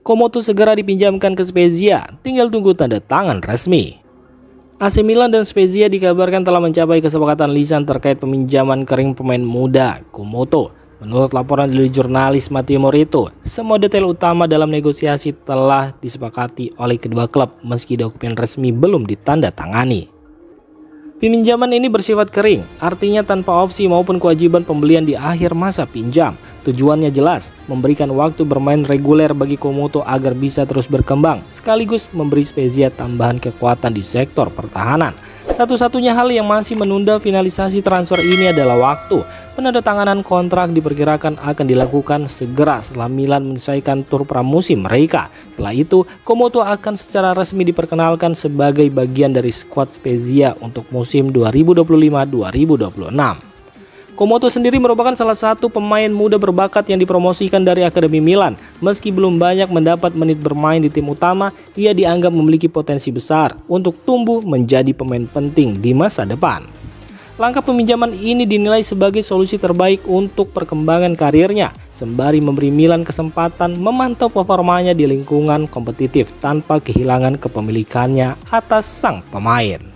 Comeau segera dipinjamkan ke Spezia, tinggal tunggu tanda tangan resmi. AC Milan dan Spezia dikabarkan telah mencapai kesepakatan lisan terkait peminjaman kering pemain muda Comeau. Menurut laporan dari jurnalis Matteo Moretto, semua detail utama dalam negosiasi telah disepakati oleh kedua klub meski dokumen resmi belum ditandatangani. Peminjaman ini bersifat kering, artinya tanpa opsi maupun kewajiban pembelian di akhir masa pinjam. Tujuannya jelas, memberikan waktu bermain reguler bagi Comeau agar bisa terus berkembang, sekaligus memberi Spezia tambahan kekuatan di sektor pertahanan. Satu-satunya hal yang masih menunda finalisasi transfer ini adalah waktu. Penandatanganan kontrak diperkirakan akan dilakukan segera setelah Milan menyelesaikan tur pramusim mereka. Setelah itu, Comeau akan secara resmi diperkenalkan sebagai bagian dari skuad Spezia untuk musim 2025-2026. Comeau sendiri merupakan salah satu pemain muda berbakat yang dipromosikan dari Akademi Milan. Meski belum banyak mendapat menit bermain di tim utama, ia dianggap memiliki potensi besar untuk tumbuh menjadi pemain penting di masa depan. Langkah peminjaman ini dinilai sebagai solusi terbaik untuk perkembangan karirnya, sembari memberi Milan kesempatan memantau performanya di lingkungan kompetitif tanpa kehilangan kepemilikannya atas sang pemain.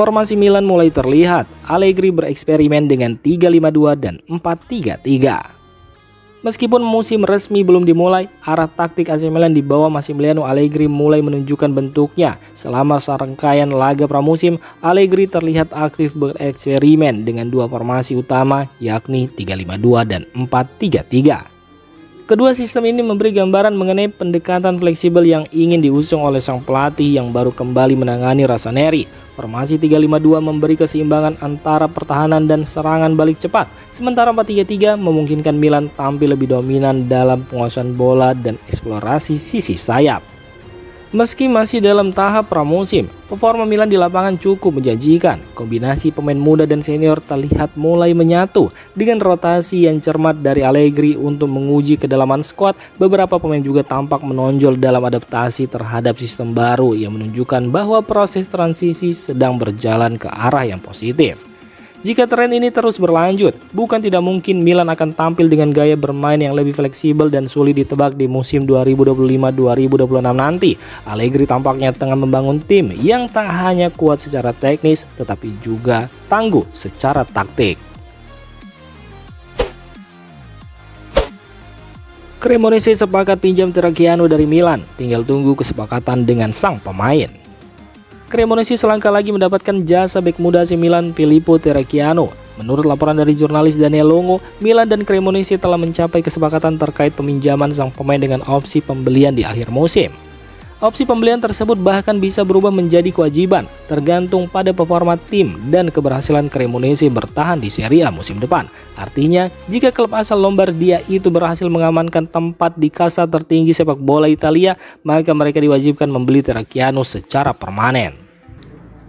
Formasi Milan mulai terlihat. Allegri bereksperimen dengan 3-5-2 dan 4-3-3. Meskipun musim resmi belum dimulai, arah taktik AC Milan di bawah Massimiliano Allegri mulai menunjukkan bentuknya. Selama serangkaian laga pramusim, Allegri terlihat aktif bereksperimen dengan dua formasi utama, yakni 3-5-2 dan 4-3-3. Kedua sistem ini memberi gambaran mengenai pendekatan fleksibel yang ingin diusung oleh sang pelatih yang baru kembali menangani Rossoneri. Formasi 3-5-2 memberi keseimbangan antara pertahanan dan serangan balik cepat, sementara 4-3-3 memungkinkan Milan tampil lebih dominan dalam penguasaan bola dan eksplorasi sisi sayap. Meski masih dalam tahap pramusim, performa Milan di lapangan cukup menjanjikan. Kombinasi pemain muda dan senior terlihat mulai menyatu. Dengan rotasi yang cermat dari Allegri untuk menguji kedalaman skuad, beberapa pemain juga tampak menonjol dalam adaptasi terhadap sistem baru yang menunjukkan bahwa proses transisi sedang berjalan ke arah yang positif. Jika tren ini terus berlanjut, bukan tidak mungkin Milan akan tampil dengan gaya bermain yang lebih fleksibel dan sulit ditebak di musim 2025-2026 nanti. Allegri tampaknya tengah membangun tim yang tak hanya kuat secara teknis, tetapi juga tangguh secara taktik. Cremonese sepakat pinjam Terracciano dari Milan, tinggal tunggu kesepakatan dengan sang pemain. Cremonese selangkah lagi mendapatkan jasa bek muda AC Milan Filippo Terracciano. Menurut laporan dari jurnalis Daniel Longo, Milan dan Cremonese telah mencapai kesepakatan terkait peminjaman sang pemain dengan opsi pembelian di akhir musim. Opsi pembelian tersebut bahkan bisa berubah menjadi kewajiban, tergantung pada performa tim dan keberhasilan Cremonese bertahan di Serie A musim depan. Artinya, jika klub asal Lombardia itu berhasil mengamankan tempat di kasta tertinggi sepak bola Italia, maka mereka diwajibkan membeli Terracciano secara permanen.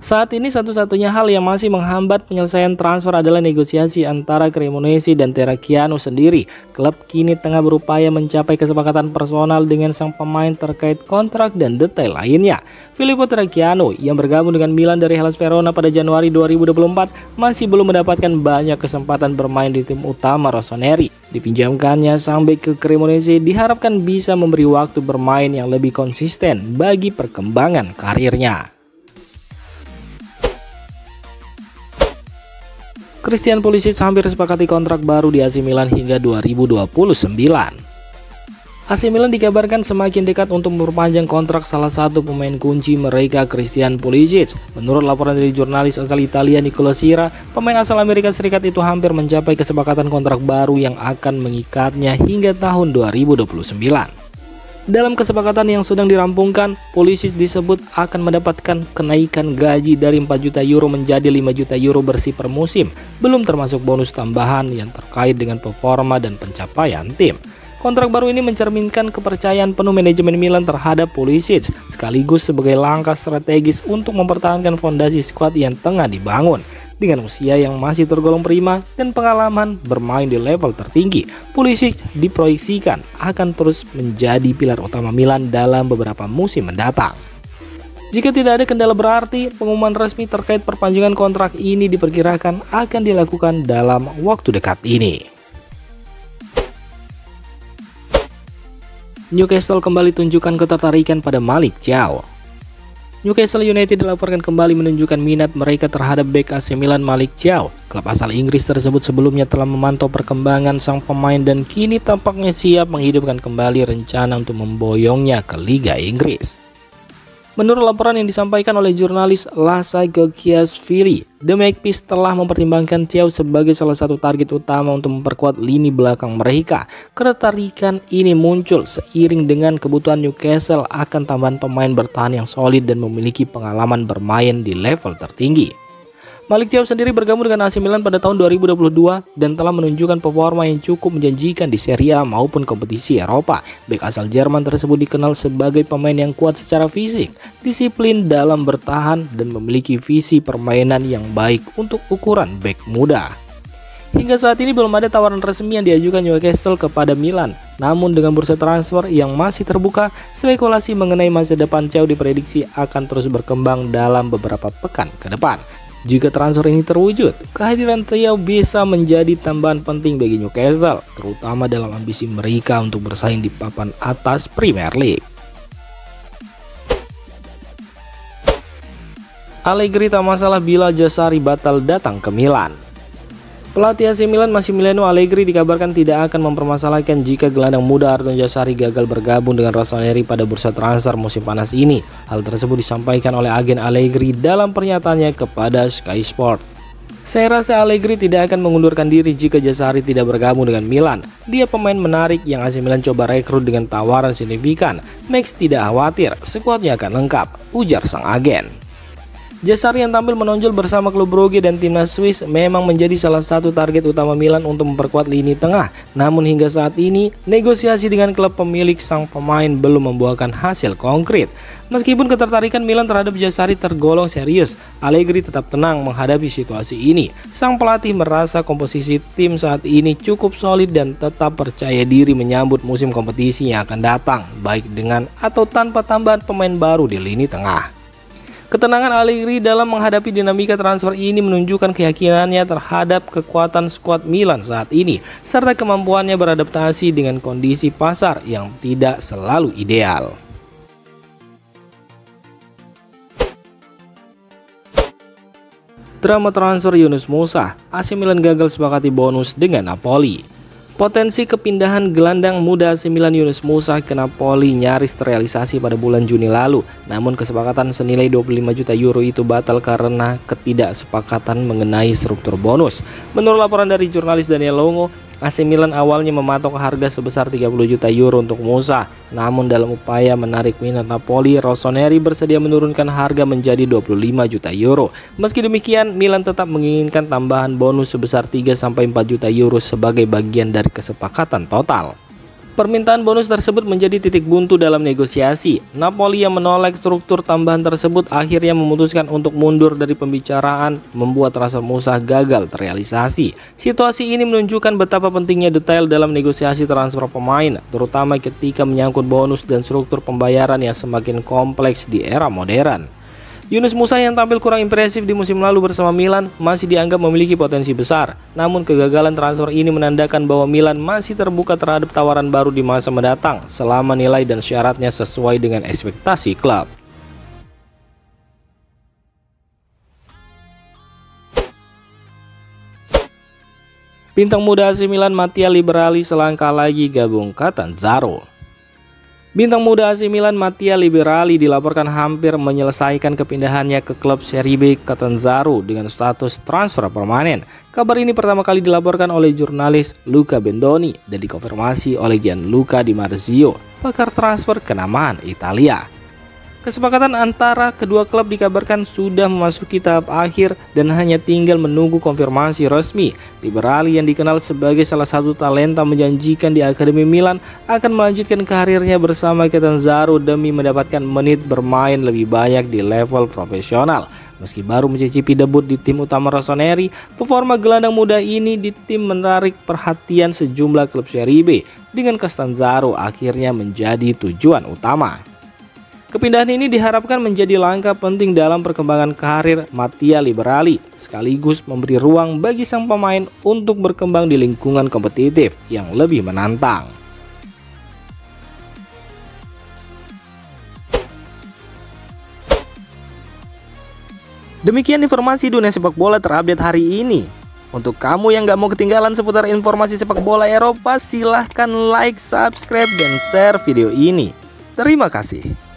Saat ini satu-satunya hal yang masih menghambat penyelesaian transfer adalah negosiasi antara Cremonese dan Terracciano sendiri. Klub kini tengah berupaya mencapai kesepakatan personal dengan sang pemain terkait kontrak dan detail lainnya. Filippo Terracciano yang bergabung dengan Milan dari Hellas Verona pada Januari 2024 masih belum mendapatkan banyak kesempatan bermain di tim utama Rossoneri. Dipinjamkannya sampai ke Cremonese diharapkan bisa memberi waktu bermain yang lebih konsisten bagi perkembangan karirnya. Christian Pulisic hampir sepakati kontrak baru di AC Milan hingga 2029. AC Milan dikabarkan semakin dekat untuk memperpanjang kontrak salah satu pemain kunci mereka, Christian Pulisic. Menurut laporan dari jurnalis asal Italia Nicola Sira, pemain asal Amerika Serikat itu hampir mencapai kesepakatan kontrak baru yang akan mengikatnya hingga tahun 2029. Dalam kesepakatan yang sedang dirampungkan, Pulisic disebut akan mendapatkan kenaikan gaji dari 4 juta euro menjadi 5 juta euro bersih per musim, belum termasuk bonus tambahan yang terkait dengan performa dan pencapaian tim. Kontrak baru ini mencerminkan kepercayaan penuh manajemen Milan terhadap Pulisic, sekaligus sebagai langkah strategis untuk mempertahankan fondasi skuad yang tengah dibangun. Dengan usia yang masih tergolong prima dan pengalaman bermain di level tertinggi, Pulisic diproyeksikan akan terus menjadi pilar utama Milan dalam beberapa musim mendatang. Jika tidak ada kendala berarti, pengumuman resmi terkait perpanjangan kontrak ini diperkirakan akan dilakukan dalam waktu dekat ini. Newcastle kembali tunjukkan ketertarikan pada Malick Thiaw. Newcastle United dilaporkan kembali menunjukkan minat mereka terhadap bek AC Milan Malick Thiaw. Klub asal Inggris tersebut sebelumnya telah memantau perkembangan sang pemain dan kini tampaknya siap menghidupkan kembali rencana untuk memboyongnya ke Liga Inggris. Menurut laporan yang disampaikan oleh jurnalis Lasa Gokiasvili, The Magpies telah mempertimbangkan Thiaw sebagai salah satu target utama untuk memperkuat lini belakang mereka. Ketertarikan ini muncul seiring dengan kebutuhan Newcastle akan tambahan pemain bertahan yang solid dan memiliki pengalaman bermain di level tertinggi. Malick Thiaw sendiri bergabung dengan AC Milan pada tahun 2022 dan telah menunjukkan performa yang cukup menjanjikan di Serie A maupun kompetisi Eropa. Bek asal Jerman tersebut dikenal sebagai pemain yang kuat secara fisik, disiplin dalam bertahan, dan memiliki visi permainan yang baik untuk ukuran bek muda. Hingga saat ini belum ada tawaran resmi yang diajukan Newcastle kepada Milan. Namun dengan bursa transfer yang masih terbuka, spekulasi mengenai masa depan Thiaw diprediksi akan terus berkembang dalam beberapa pekan ke depan. Jika transfer ini terwujud, kehadiran Thiaw bisa menjadi tambahan penting bagi Newcastle, terutama dalam ambisi mereka untuk bersaing di papan atas Premier League. Allegri tak masalah bila Jasari batal datang ke Milan. Pelatih AC Milan Massimiliano Allegri dikabarkan tidak akan mempermasalahkan jika gelandang muda Arton Jasari gagal bergabung dengan Rossoneri pada bursa transfer musim panas ini. Hal tersebut disampaikan oleh agen Allegri dalam pernyataannya kepada Sky Sport. Saya rasa Allegri tidak akan mengundurkan diri jika Jasari tidak bergabung dengan Milan. Dia pemain menarik yang AC Milan coba rekrut dengan tawaran signifikan. Max tidak khawatir, skuadnya akan lengkap, ujar sang agen. Jasari yang tampil menonjol bersama klub Brugge dan timnas Swiss memang menjadi salah satu target utama Milan untuk memperkuat lini tengah. Namun hingga saat ini, negosiasi dengan klub pemilik sang pemain belum membuahkan hasil konkret. Meskipun ketertarikan Milan terhadap Jasari tergolong serius, Allegri tetap tenang menghadapi situasi ini. Sang pelatih merasa komposisi tim saat ini cukup solid dan tetap percaya diri menyambut musim kompetisi yang akan datang, baik dengan atau tanpa tambahan pemain baru di lini tengah. Ketenangan Allegri dalam menghadapi dinamika transfer ini menunjukkan keyakinannya terhadap kekuatan skuad Milan saat ini, serta kemampuannya beradaptasi dengan kondisi pasar yang tidak selalu ideal. Drama transfer Yunus Musa, AC Milan gagal sepakati bonus dengan Napoli. Potensi kepindahan gelandang muda AC Milan Yunus Musa ke Napoli nyaris terrealisasi pada bulan Juni lalu. Namun kesepakatan senilai 25 juta euro itu batal karena ketidaksepakatan mengenai struktur bonus. Menurut laporan dari jurnalis Daniel Longo, AC Milan awalnya mematok harga sebesar 30 juta euro untuk Musa. Namun dalam upaya menarik minat Napoli, Rossoneri bersedia menurunkan harga menjadi 25 juta euro. Meski demikian, Milan tetap menginginkan tambahan bonus sebesar 3-4 juta euro sebagai bagian dari kesepakatan total. Permintaan bonus tersebut menjadi titik buntu dalam negosiasi. Napoli yang menolak struktur tambahan tersebut akhirnya memutuskan untuk mundur dari pembicaraan, membuat transfer Musa gagal terrealisasi. Situasi ini menunjukkan betapa pentingnya detail dalam negosiasi transfer pemain, terutama ketika menyangkut bonus dan struktur pembayaran yang semakin kompleks di era modern. Yunus Musa yang tampil kurang impresif di musim lalu bersama Milan masih dianggap memiliki potensi besar. Namun kegagalan transfer ini menandakan bahwa Milan masih terbuka terhadap tawaran baru di masa mendatang selama nilai dan syaratnya sesuai dengan ekspektasi klub. Bintang muda AC Milan Mattia Liberali selangkah lagi gabung Catanzaro. Bintang muda AC Milan Mattia Liberali dilaporkan hampir menyelesaikan kepindahannya ke klub Serie B Catanzaro dengan status transfer permanen. Kabar ini pertama kali dilaporkan oleh jurnalis Luca Bendoni dan dikonfirmasi oleh Gianluca Di Marzio, pakar transfer kenamaan Italia. Kesepakatan antara kedua klub dikabarkan sudah memasuki tahap akhir dan hanya tinggal menunggu konfirmasi resmi. Liberali yang dikenal sebagai salah satu talenta menjanjikan di Akademi Milan akan melanjutkan karirnya bersama Catanzaro demi mendapatkan menit bermain lebih banyak di level profesional. Meski baru mencicipi debut di tim utama Rossoneri, performa gelandang muda ini di tim menarik perhatian sejumlah klub Serie B, dengan Catanzaro akhirnya menjadi tujuan utama. Kepindahan ini diharapkan menjadi langkah penting dalam perkembangan karir Mattia Liberali, sekaligus memberi ruang bagi sang pemain untuk berkembang di lingkungan kompetitif yang lebih menantang. Demikian informasi dunia sepak bola terupdate hari ini. Untuk kamu yang gak mau ketinggalan seputar informasi sepak bola Eropa, silahkan like, subscribe, dan share video ini. Terima kasih.